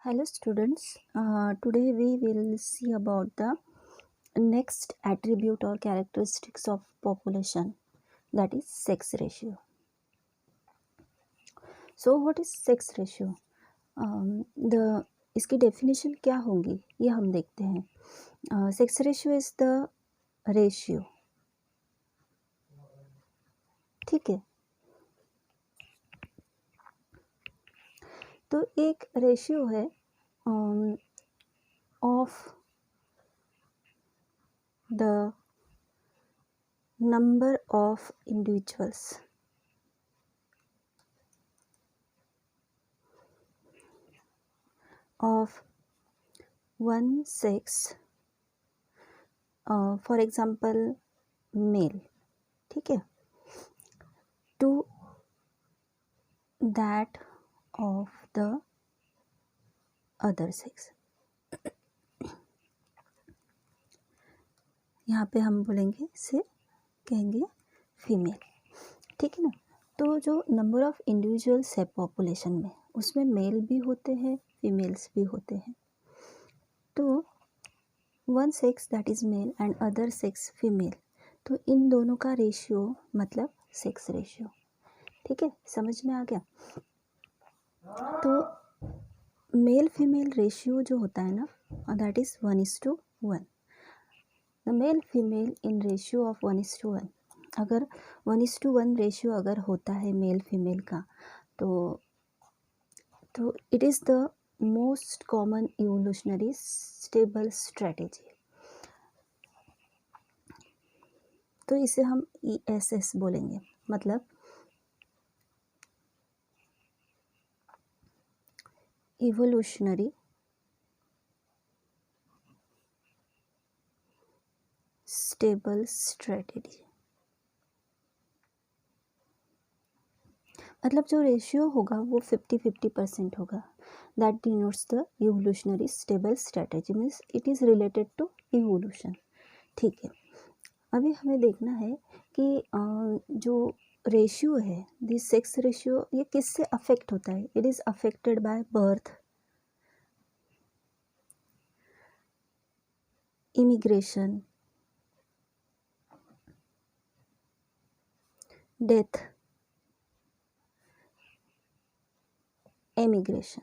Hello students, today we will see about the next attribute or characteristics of population, that is sex ratio. So what is sex ratio? The इसकी definition क्या होगी ये हम देखते हैं. Sex ratio is the ratio, ठीक है. तो एक रेशियो है of the number of individuals of one sex, for example male, ठीक है, to that of the other sex. यहाँ पे हम बोलेंगे से कहेंगे फीमेल, ठीक है ना. तो जो नंबर ऑफ इंडिविजुअल्स है पॉपुलेशन में उसमें मेल भी होते हैं फीमेल्स भी होते हैं. तो one sex that is male and other sex female, तो इन दोनों का रेशियो मतलब सेक्स रेशियो, ठीक है, समझ में आ गया. तो मेल फीमेल रेशियो जो होता है ना that is 1:1. The male female in ratio of 1:1. अगर 1:1 रेशियो अगर होता है मेल फीमेल का तो it is the most common evolutionary stable strategy. तो इसे हम ESS बोलेंगे, मतलब इवोल्यूशनरी स्टेबल स्ट्रेटेजी. मतलब जो रेशियो होगा वो 50-50% होगा. That denotes the evolutionary stable strategy, means it is related to evolution, ठीक है. अभी हमें देखना है कि जो रेशियो है दिस सेक्स रेशियो ये किससे अफेक्ट होता है. It is affected by birth, immigration, death, emigration,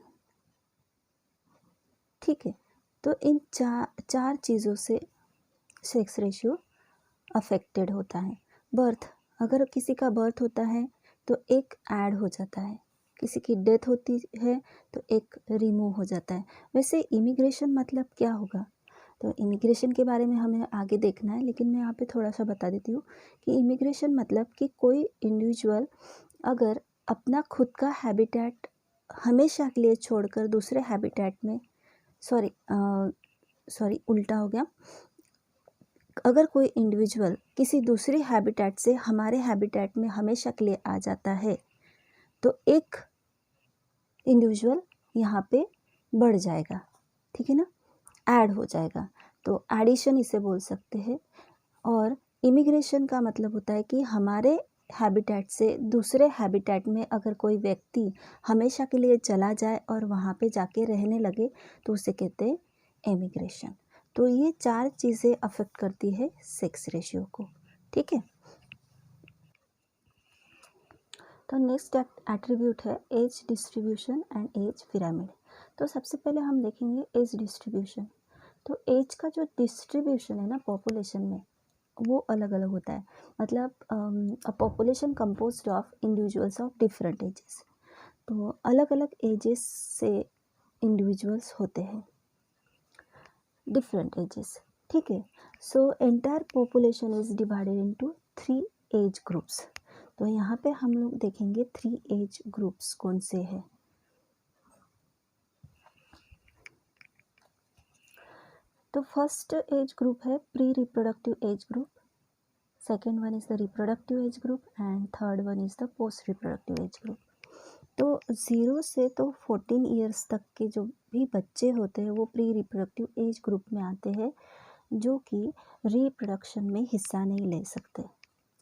ठीक है. तो इन चार चीज़ों से सेक्स रेशियो अफेक्टेड होता है. बर्थ, अगर किसी का बर्थ होता है तो एक ऐड हो जाता है, किसी की डेथ होती है तो एक रिमूव हो जाता है. वैसे इमिग्रेशन मतलब क्या होगा, तो इमिग्रेशन के बारे में हमें आगे देखना है, लेकिन मैं यहाँ पे थोड़ा सा बता देती हूँ कि इमिग्रेशन मतलब कि कोई इंडिविजुअल अगर अपना खुद का हैबिटेट हमेशा के लिए छोड़कर दूसरे हैबिटेट में सॉरी उल्टा हो गया. अगर कोई इंडिविजुअल किसी दूसरे हैबिटेट से हमारे हैबिटेट में हमेशा के लिए आ जाता है तो एक इंडिविजुअल यहाँ पे बढ़ जाएगा, ठीक है ना, ऐड हो जाएगा. तो एडिशन इसे बोल सकते हैं. और इमिग्रेशन का मतलब होता है कि हमारे हैबिटेट से दूसरे हैबिटेट में अगर कोई व्यक्ति हमेशा के लिए चला जाए और वहाँ पे जाके रहने लगे तो उसे कहते हैं एमिग्रेशन. तो ये चार चीज़ें अफेक्ट करती है सेक्स रेशियो को, ठीक है. तो नेक्स्ट एट्रीब्यूट है age distribution and age pyramid. तो सबसे पहले हम देखेंगे एज डिस्ट्रीब्यूशन. तो एज का जो डिस्ट्रीब्यूशन है ना पॉपुलेशन में वो अलग अलग होता है. मतलब a population composed of individuals of different ages. तो अलग अलग एजेस से इंडिविजुअल्स होते हैं, डिफरेंट एजेस, ठीक है. So entire population is divided into 3 age groups. तो यहाँ पे हम लोग देखेंगे 3 एज ग्रुप्स कौन से हैं. तो फर्स्ट एज ग्रुप है pre reproductive age group, second one is the reproductive age group and third one is the post reproductive age group. तो 0 से तो 14 ईयर्स तक के जो भी बच्चे होते हैं वो प्री रिप्रोडक्टिव एज ग्रुप में आते हैं, जो कि रिप्रोडक्शन में हिस्सा नहीं ले सकते.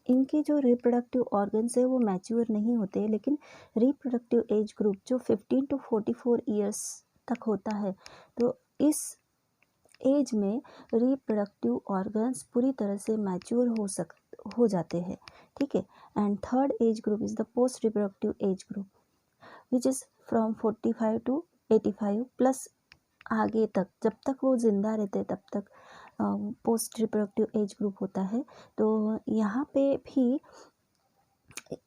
इनके जो रिप्रोडक्टिव ऑर्गन्स है वो मैच्योर नहीं होते, लेकिन रिप्रोडक्टिव एज ग्रुप जो 15 to 44 ईयर्स तक होता है, तो इस एज में रिप्रोडक्टिव ऑर्गन्स पूरी तरह से मैच्योर हो जाते हैं, ठीक है। And third age group is the post reproductive age group which is from 45 to 85 plus आगे तक, जब तक वो ज़िंदा रहते हैं तब तक पोस्ट रिप्रोडक्टिव एज ग्रुप होता है। तो यहाँ पे भी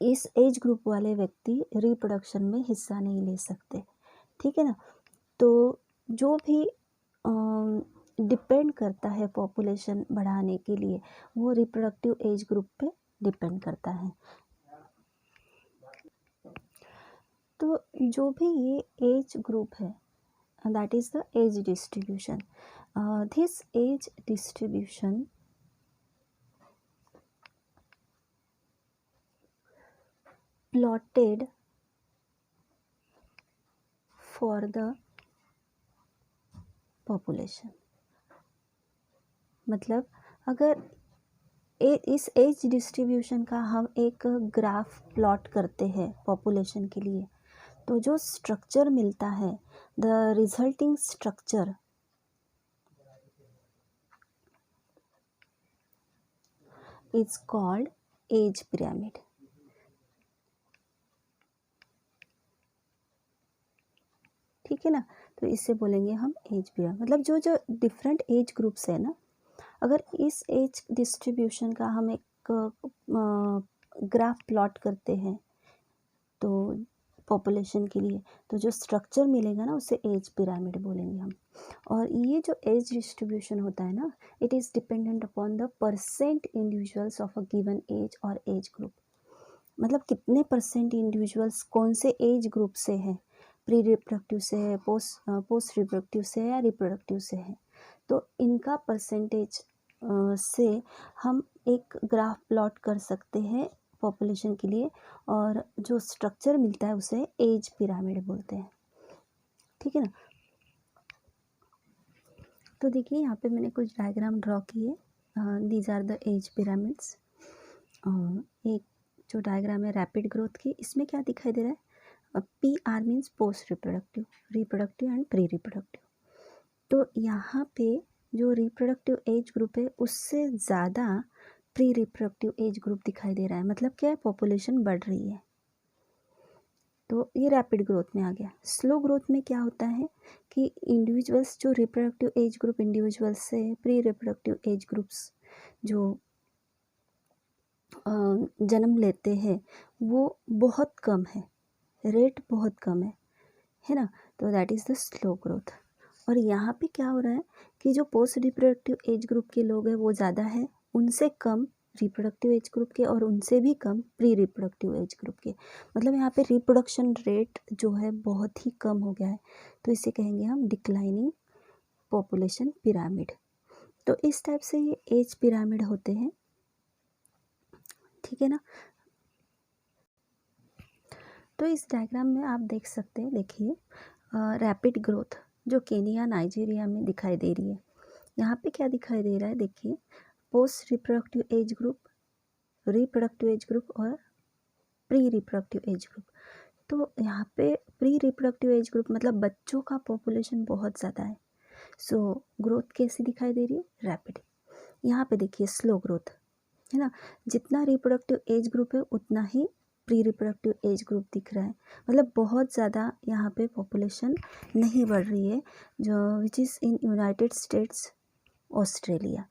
इस एज ग्रुप वाले व्यक्ति रिप्रोडक्शन में हिस्सा नहीं ले सकते, ठीक है ना। तो जो भी डिपेंड करता है पॉपुलेशन बढ़ाने के लिए, वो रिप्रोडक्टिव एज ग्रुप पे डिपेंड करता है। तो जो भी ये एज ग्रुप है, that is the age distribution. This age distribution plotted for the population. मतलब अगर इस एज डिस्ट्रीब्यूशन का हम एक ग्राफ प्लॉट करते हैं पॉपुलेशन के लिए, तो जो स्ट्रक्चर मिलता है, the resulting structure is called age pyramid. ठीक है ना, तो इससे बोलेंगे हम एज पिरामिड. मतलब जो जो डिफरेंट एज ग्रुप्स है ना, अगर इस एज डिस्ट्रीब्यूशन का हम एक ग्राफ प्लॉट करते हैं तो पॉपुलेशन के लिए, तो जो स्ट्रक्चर मिलेगा ना उसे एज पिरामिड बोलेंगे हम. और ये जो एज डिस्ट्रीब्यूशन होता है ना, it is dependent upon the percent individuals of a given age और एज ग्रुप. मतलब कितने परसेंट इंडिविजुअल्स कौन से एज ग्रुप से हैं, प्री रिप्रोडक्टिव से है, पोस्ट रिप्रोडक्टिव से है या रिप्रोडक्टिव से है, तो इनका परसेंटेज से हम एक ग्राफ प्लॉट कर सकते हैं पॉपुलेशन के लिए, और जो स्ट्रक्चर मिलता है उसे एज पिरामिड बोलते हैं. ठीक है ना. तो देखिए यहाँ पे मैंने कुछ डायग्राम ड्रॉ किए. These are the age pyramids. एक जो डायग्राम है रैपिड ग्रोथ की, इसमें क्या दिखाई दे रहा है, PR means post reproductive, reproductive and pre reproductive. तो यहाँ पे जो रिप्रोडक्टिव एज ग्रुप है उससे ज़्यादा प्री रिप्रोडक्टिव एज ग्रुप दिखाई दे रहा है. मतलब क्या है, पॉपुलेशन बढ़ रही है. तो ये रैपिड ग्रोथ में आ गया. स्लो ग्रोथ में क्या होता है कि इंडिविजुअल्स जो रिप्रोडक्टिव एज ग्रुप इंडिविजुअल्स से प्री रिप्रोडक्टिव एज ग्रुप्स जो जन्म लेते हैं वो बहुत कम है, रेट बहुत कम है ना. तो that is the slow growth. और यहाँ पे क्या हो रहा है कि जो पोस्ट रिप्रोडक्टिव एज ग्रुप के लोग हैं वो ज़्यादा है, उनसे कम रिप्रोडक्टिव एज ग्रुप के, और उनसे भी कम प्री रिप्रोडक्टिव एज ग्रुप के. मतलब यहाँ पे रिप्रोडक्शन रेट जो है बहुत ही कम हो गया है. तो इसे कहेंगे हम डिक्लाइनिंग पॉपुलेशन पिरामिड. तो इस टाइप से ये एज पिरामिड होते हैं. ठीक है ना. तो इस डायग्राम में आप देख सकते हैं, देखिए रैपिड ग्रोथ जो केनिया नाइजीरिया में दिखाई दे रही है. यहाँ पे क्या दिखाई दे रहा है, देखिए post reproductive age group, reproductive age group और प्री रिप्रोडक्टिव एज ग्रुप. तो यहाँ पे प्री रिप्रोडक्टिव एज ग्रुप मतलब बच्चों का पॉपुलेशन बहुत ज़्यादा है. सो ग्रोथ कैसी दिखाई दे रही है, रैपिड. यहाँ पे देखिए स्लो ग्रोथ है ना. जितना रिप्रोडक्टिव एज ग्रुप है उतना ही प्री रिप्रोडक्टिव एज ग्रुप दिख रहा है. मतलब बहुत ज़्यादा यहाँ पे पॉपुलेशन नहीं बढ़ रही है, जो which is in United states, Australia.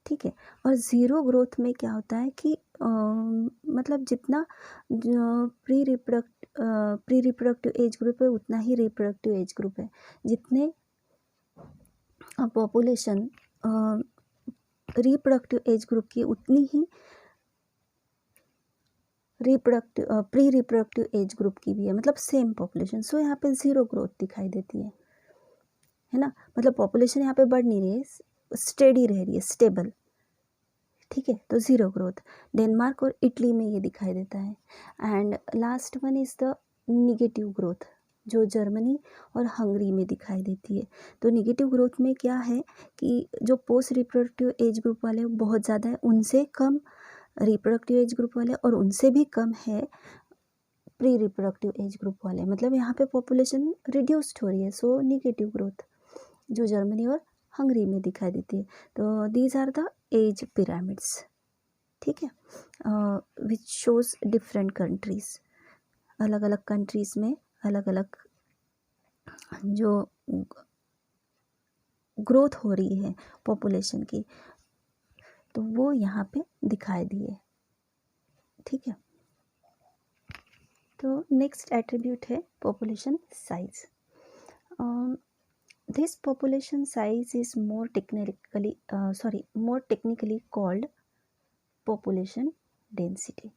ठीक है. और ज़ीरो ग्रोथ में क्या होता है कि मतलब जितना प्री रिप्रोडक्टिव एज ग्रुप है उतना ही रिप्रोडक्टिव एज ग्रुप है. जितने पॉपुलेशन रिप्रोडक्टिव एज ग्रुप की उतनी ही प्री रिप्रोडक्टिव एज ग्रुप की भी है. मतलब सेम पॉपुलेशन. सो यहाँ पे ज़ीरो ग्रोथ दिखाई देती है ना. मतलब पॉपुलेशन यहाँ पे बढ़ नहीं रही है, स्टेडी रह रही है, स्टेबल. ठीक है. तो ज़ीरो ग्रोथ. डेनमार्क और इटली में ये दिखाई देता है. And last one is the negative growth जो जर्मनी और हंगरी में दिखाई देती है. तो निगेटिव ग्रोथ में क्या है कि जो पोस्ट रिप्रोडक्टिव एज ग्रुप वाले बहुत ज़्यादा है, उनसे कम रिप्रोडक्टिव एज ग्रुप वाले, और उनसे भी कम है प्री रिप्रोडक्टिव एज ग्रुप वाले, मतलब यहाँ पे पॉपुलेशन रिड्यूस्ड हो रही है, सो निगेटिव ग्रोथ जो जर्मनी और हंगरी में दिखाई देती है। तो these are the age pyramids, ठीक है, विच शोज डिफरेंट कंट्रीज, अलग अलग कंट्रीज में अलग अलग जो ग्रोथ हो रही है पॉपुलेशन की, तो वो यहाँ पे दिखाई दिए, ठीक है। तो नेक्स्ट एट्रीब्यूट है population size. This population size is more technically called population density.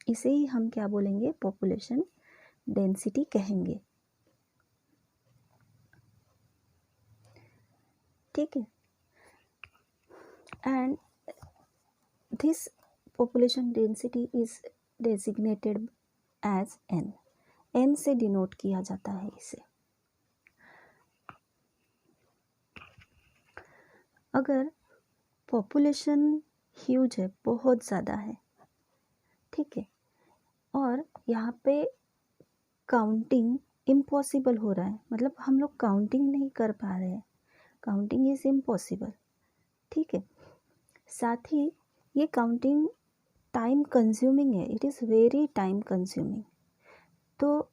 इसे ही हम क्या बोलेंगे, पॉपुलेशन डेंसिटी कहेंगे, ठीक है। And this population density is designated as N, N से डिनोट किया जाता है इसे। अगर पॉपुलेशन ह्यूज है, बहुत ज़्यादा है, ठीक है, और यहाँ पे काउंटिंग इम्पॉसिबल हो रहा है, मतलब हम लोग काउंटिंग नहीं कर पा रहे हैं, काउंटिंग इज़ इम्पॉसिबल, ठीक है। साथ ही ये काउंटिंग टाइम कंज्यूमिंग है, it is very time consuming. तो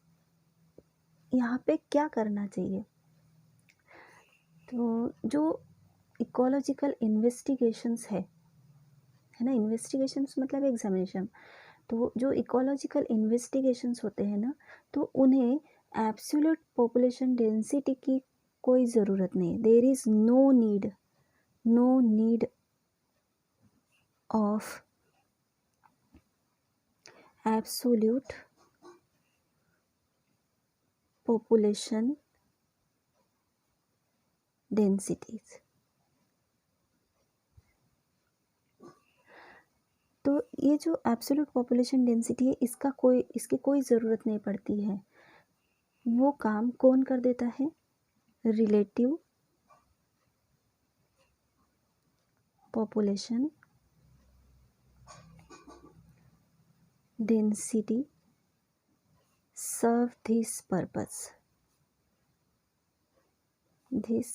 यहाँ पे क्या करना चाहिए, तो जो इकोलॉजिकल इन्वेस्टिगेशंस है ना, इन्वेस्टिगेशंस मतलब एग्जामिनेशन, तो जो इकोलॉजिकल इन्वेस्टिगेशंस होते हैं ना, तो उन्हें एब्सोल्यूट पॉपुलेशन डेंसिटी की कोई ज़रूरत नहीं, there is no need of absolute population densities. तो ये जो एब्सोल्यूट पॉपुलेशन डेंसिटी है, इसकी कोई ज़रूरत नहीं पड़ती है। वो काम कौन कर देता है, relative population density serve this purpose. This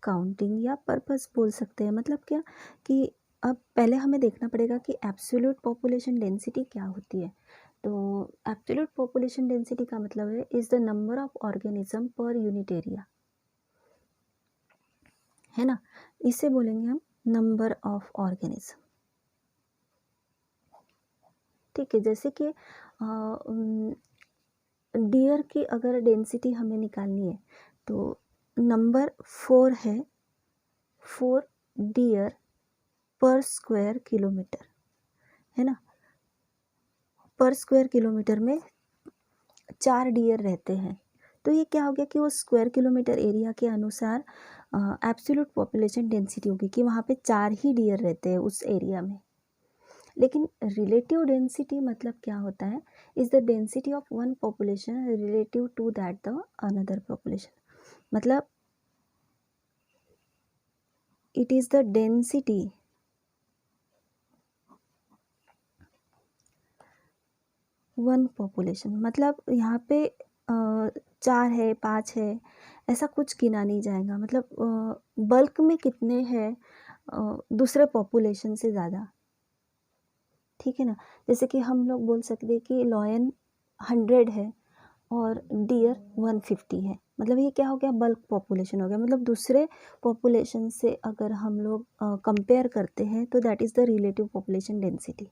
counting या पर्पस बोल सकते हैं, मतलब क्या कि अब पहले हमें देखना पड़ेगा कि एब्सोल्यूट पॉपुलेशन डेंसिटी क्या होती है। तो एब्सोल्यूट पॉपुलेशन डेंसिटी का मतलब is the number of organism per unit area, है ना, इसे बोलेंगे हम नंबर ऑफ ऑर्गेनिज्म, ठीक है। जैसे कि डियर की अगर डेंसिटी हमें निकालनी है, तो नंबर 4 है, 4 डियर पर स्क्वायर किलोमीटर, है ना, पर स्क्वायर किलोमीटर में 4 डियर रहते हैं। तो ये क्या हो गया कि वो स्क्वायर किलोमीटर एरिया के अनुसार एब्सोल्यूट पॉपुलेशन डेंसिटी होगी कि वहाँ पे 4 ही डियर रहते हैं उस एरिया में। लेकिन रिलेटिव डेंसिटी मतलब क्या होता है, is the density of one population relative to that the another population, मतलब it is the density one population, मतलब यहाँ पे 4 है 5 है ऐसा कुछ गिना नहीं जाएगा, मतलब बल्क में कितने हैं दूसरे पॉपुलेशन से ज़्यादा, ठीक है ना। जैसे कि हम लोग बोल सकते हैं कि लॉयन 100 है और डियर 150 है, मतलब ये क्या हो गया, बल्क पॉपुलेशन हो गया, मतलब दूसरे पॉपुलेशन से अगर हम लोग कंपेयर करते हैं तो that is the relative population density,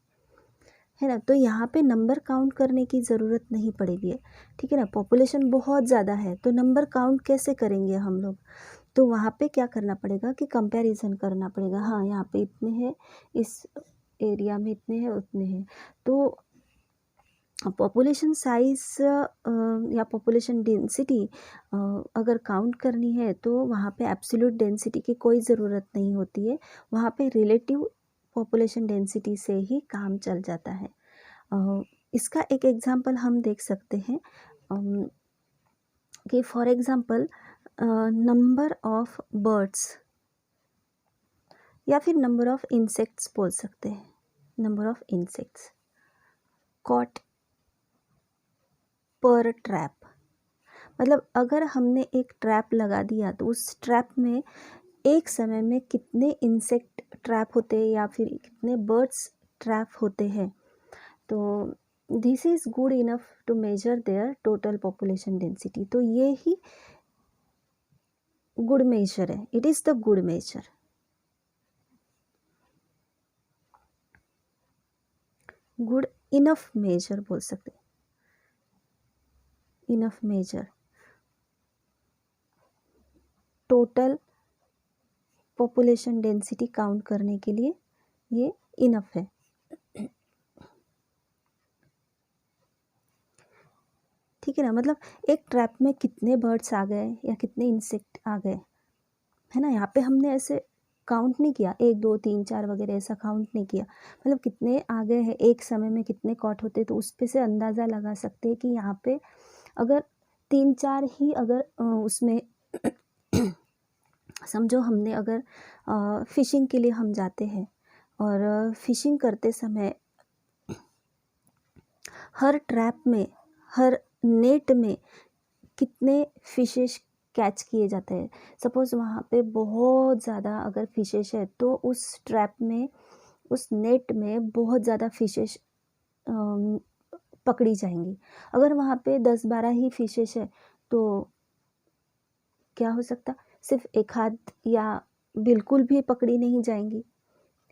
है ना। तो यहाँ पे नंबर काउंट करने की ज़रूरत नहीं पड़ेगी, ठीक है ना। पॉपुलेशन बहुत ज़्यादा है तो नंबर काउंट कैसे करेंगे हम लोग, तो वहाँ पे क्या करना पड़ेगा कि कंपैरिजन करना पड़ेगा, हाँ यहाँ पे इतने हैं, इस एरिया में इतने हैं, उतने हैं। तो पॉपुलेशन साइज या पॉपुलेशन डेंसिटी अगर काउंट करनी है तो वहाँ पे एब्सोल्यूट डेंसिटी की कोई ज़रूरत नहीं होती है, वहाँ पे रिलेटिव पॉपुलेशन डेंसिटी से ही काम चल जाता है। इसका एक एग्जांपल हम देख सकते हैं कि for example number of birds या फिर नंबर ऑफ इंसेक्ट्स बोल सकते हैं, नंबर ऑफ इंसेक्ट्स। कॉट पर ट्रैप, मतलब अगर हमने एक ट्रैप लगा दिया तो उस ट्रैप में एक समय में कितने इंसेक्ट ट्रैप होते हैं या फिर कितने बर्ड्स ट्रैप होते हैं। तो this is good enough to measure their total population density. तो ये ही गुड मेजर है, it is the good measure. Good enough measure बोल सकते, enough measure total population density count करने के लिए ये इनफ है। ठीक है ना, मतलब एक ट्रैप में कितने बर्ड्स आ गए या कितने इंसेक्ट आ गए, है ना। यहाँ पे हमने ऐसे काउंट नहीं किया 1 2 3 4 वगैरह, ऐसा काउंट नहीं किया। मतलब कितने आ गए हैं, एक समय में कितने कॉट होते, तो उस पे से अंदाज़ा लगा सकते हैं कि यहाँ पे अगर 3 4 ही अगर उसमें समझो हमने अगर फिशिंग के लिए हम जाते हैं और फिशिंग करते समय हर ट्रैप में, हर नेट में कितने फिशेस कैच किए जाते हैं। सपोज़ वहाँ पे बहुत ज़्यादा अगर फिशेस है तो उस ट्रैप में, उस नेट में बहुत ज़्यादा फिशेस पकड़ी जाएंगी। अगर वहाँ पे 10-12 ही फिशेस है तो क्या हो सकता, सिर्फ एक आध या बिल्कुल भी पकड़ी नहीं जाएंगी,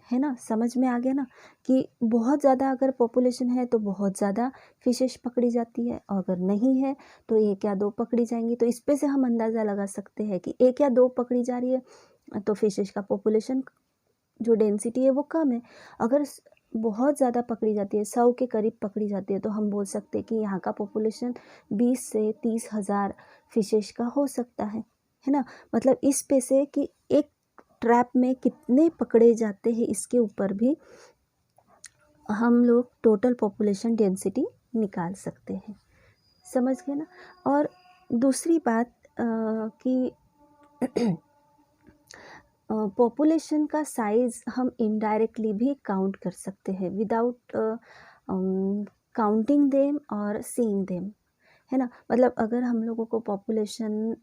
है ना। समझ में आ गया ना कि बहुत ज़्यादा अगर पॉपुलेशन है तो बहुत ज़्यादा फिशेस पकड़ी जाती है, और अगर नहीं है तो 1 या 2 पकड़ी जाएंगी। तो इस पे से हम अंदाज़ा लगा सकते हैं कि 1 या 2 पकड़ी जा रही है तो फिशेस का पॉपुलेशन जो डेंसिटी है वो कम है। अगर बहुत ज़्यादा पकड़ी जाती है, 100 के करीब पकड़ी जाती है, तो हम बोल सकते हैं कि यहाँ का पॉपुलेशन 20 से 30 हज़ार फिशेस का हो सकता है ना। मतलब इस पे से कि एक ट्रैप में कितने पकड़े जाते हैं इसके ऊपर भी हम लोग टोटल पॉपुलेशन डेंसिटी निकाल सकते हैं। समझ गए ना। और दूसरी बात कि पॉपुलेशन का साइज़ हम इनडायरेक्टली भी काउंट कर सकते हैं विदाउट काउंटिंग देम और सीइंग देम, है ना। मतलब अगर हम लोगों को पॉपुलेशन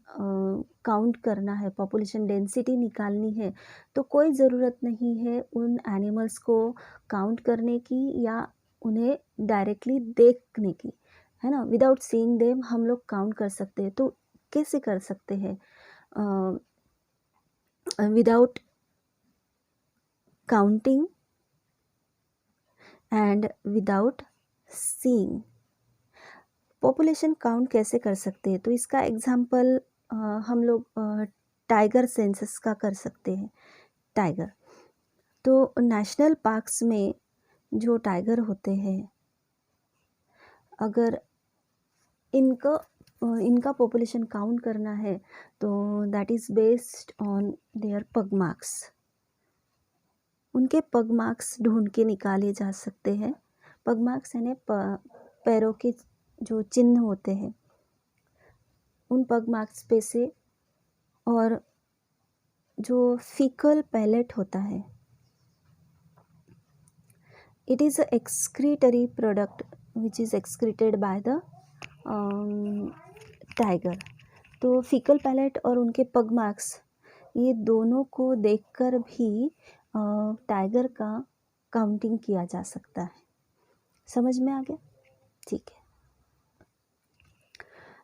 काउंट करना है, पॉपुलेशन डेंसिटी निकालनी है, तो कोई ज़रूरत नहीं है उन एनिमल्स को काउंट करने की या उन्हें डायरेक्टली देखने की, है ना। विदाउट सीइंग देम हम लोग काउंट कर सकते हैं। तो कैसे कर सकते हैं? Without counting and without seeing. Population count कैसे कर सकते हैं? तो इसका एग्जांपल हम लोग टाइगर सेंसस का कर सकते हैं। टाइगर, तो नेशनल पार्क्स में जो टाइगर होते हैं, अगर इनका पॉपुलेशन काउंट करना है तो that is based on their पग मार्क्स। उनके पग मार्क्स ढूंढ के निकाले जा सकते हैं। पग मार्क्स यानी पैरों के जो चिन्ह होते हैं, उन पग मार्क्स पे से, और जो फीकल पैलेट होता है, it is a excretory product which is excreted by the tiger। तो फीकल पैलेट और उनके पग मार्क्स, ये दोनों को देखकर भी टाइगर का काउंटिंग किया जा सकता है। समझ में आ गया? ठीक है।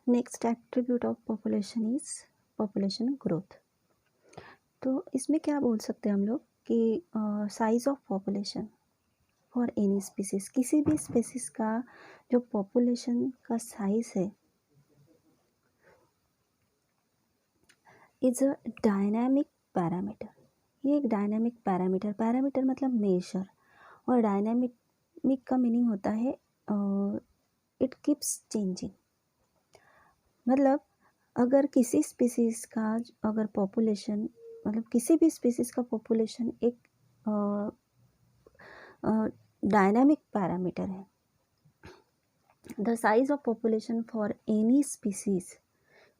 Next attribute of population is population growth. तो इसमें क्या बोल सकते हैं हम लोग कि size of population for any species, किसी भी स्पीसीज का जो पॉपुलेशन का साइज है इज अ डायनामिक पैरामीटर। ये एक डायनामिक पैरामीटर, पैरामीटर मतलब मेजर, और डायनामिक का मीनिंग होता है इट कीप्स चेंजिंग। मतलब अगर किसी स्पीसीज का अगर पॉपुलेशन, मतलब किसी भी स्पीसीज का पॉपुलेशन एक डायनामिक पैरामीटर है, the size of population for any species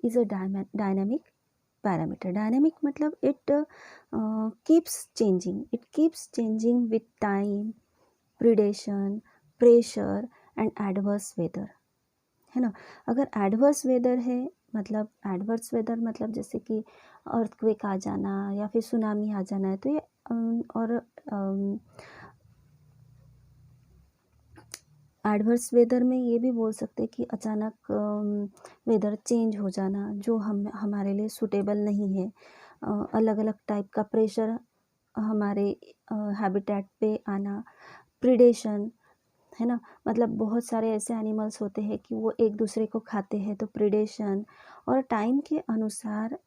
is a dynamic parameter. Dynamic मतलब it keeps changing with time, predation, pressure and adverse weather, है ना। अगर एडवर्स वेदर है, मतलब एडवर्स वेदर मतलब जैसे कि अर्थक्वेक आ जाना या फिर सुनामी आ जाना है, तो ये और एडवर्स वेदर में ये भी बोल सकते हैं कि अचानक वेदर चेंज हो जाना जो हमारे लिए सूटेबल नहीं है, अलग अलग टाइप का प्रेशर हमारे हैबिटेट पे आना, प्रिडेशन, है ना। मतलब बहुत सारे ऐसे एनिमल्स होते हैं कि वो एक दूसरे को खाते हैं, तो प्रिडेशन, और टाइम के अनुसार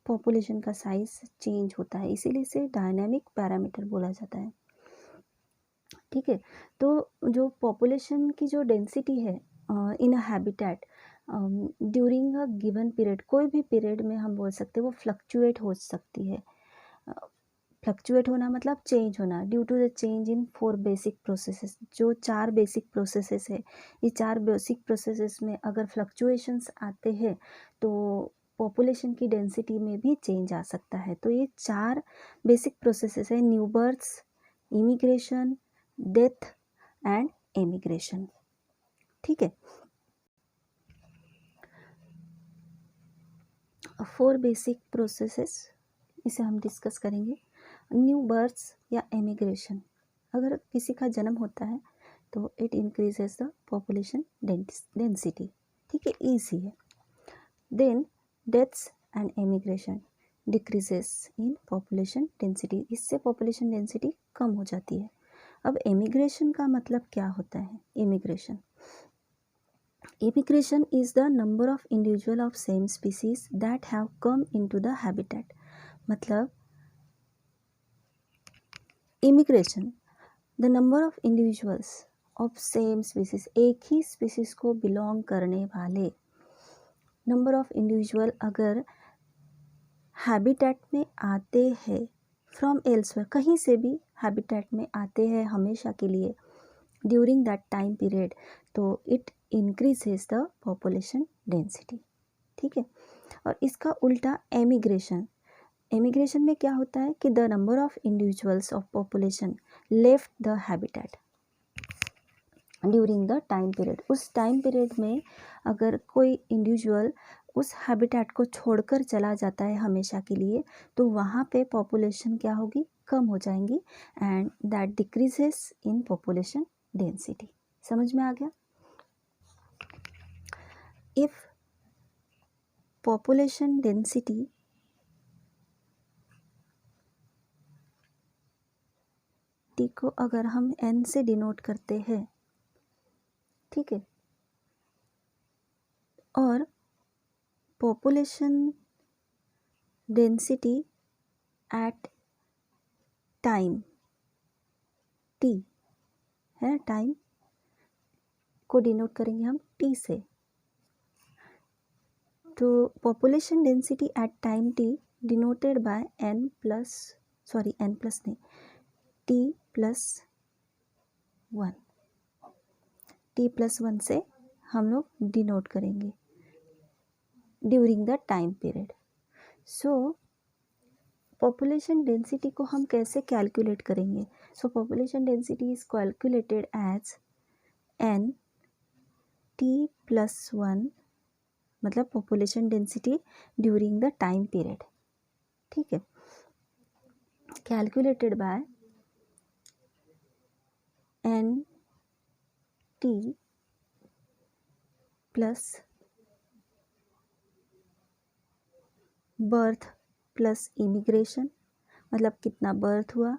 पॉपुलेशन का साइज चेंज होता है, इसीलिए इसे डायनामिक पैरामीटर बोला जाता है। ठीक है, तो जो पॉपुलेशन की जो डेंसिटी है in a habitat during a given period, कोई भी पीरियड में हम बोल सकते हैं वो फ्लक्चुएट हो सकती है। फ्लक्चुएट होना मतलब चेंज होना due to the change in 4 basic processes. जो 4 बेसिक प्रोसेसेस है, ये 4 बेसिक प्रोसेसेस में अगर फ्लक्चुएशंस आते हैं तो पॉपुलेशन की डेंसिटी में भी चेंज आ सकता है। तो ये 4 बेसिक प्रोसेसेस है, new births, immigration, death and emigration. ठीक है, 4 बेसिक प्रोसेसेस इसे हम डिस्कस करेंगे। न्यू बर्थ्स या एमिग्रेशन, अगर किसी का जन्म होता है तो it increases the population density. ठीक है, ईजी है। Then deaths and emigration decreases in population density, इससे पॉपुलेशन डेंसिटी कम हो जाती है। अब एमिग्रेशन का मतलब क्या होता है? Immigration is the number of individual of same species that have come into the habitat। मतलब immigration, the number of individuals of same species, एक ही species को belong करने वाले number of individual अगर habitat में आते हैं from elsewhere, कहीं से भी habitat में आते हैं हमेशा के लिए ड्यूरिंग दैट टाइम पीरियड, तो it increases the population density. ठीक है, और इसका उल्टा एमिग्रेशन, एमिग्रेशन में क्या होता है कि the number of individuals of population left the habitat during the time period, उस टाइम पीरियड में अगर कोई इंडिविजुअल उस हैबिटेट को छोड़कर चला जाता है हमेशा के लिए, तो वहाँ पे पॉपुलेशन क्या होगी? कम हो जाएंगी, and that decreases in population density. समझ में आ गया? इफ पॉपुलेशन डेंसिटी टी को अगर हम n से डिनोट करते हैं, ठीक है, और population density at time t है, टाइम को डिनोट करेंगे हम t से, तो population density at time t denoted by n plus नहीं, t प्लस 1 से हम लोग डिनोट करेंगे during the time period. So population density को हम कैसे कैलकुलेट करेंगे? So population density is calculated as n t plus 1, मतलब population density during the time period. ठीक है, calculated by n t plus birth plus immigration, मतलब कितना birth हुआ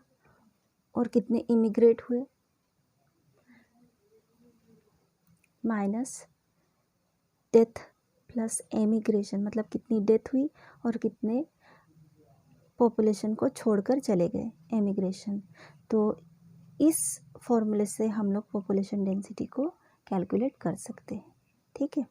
और कितने इमिग्रेट हुए, माइनस डेथ प्लस एमिग्रेशन, मतलब कितनी डेथ हुई और कितने पॉपुलेशन को छोड़कर चले गए, एमिग्रेशन। तो इस फॉर्मूले से हम लोग पॉपुलेशन डेंसिटी को कैलकुलेट कर सकते हैं। ठीक है,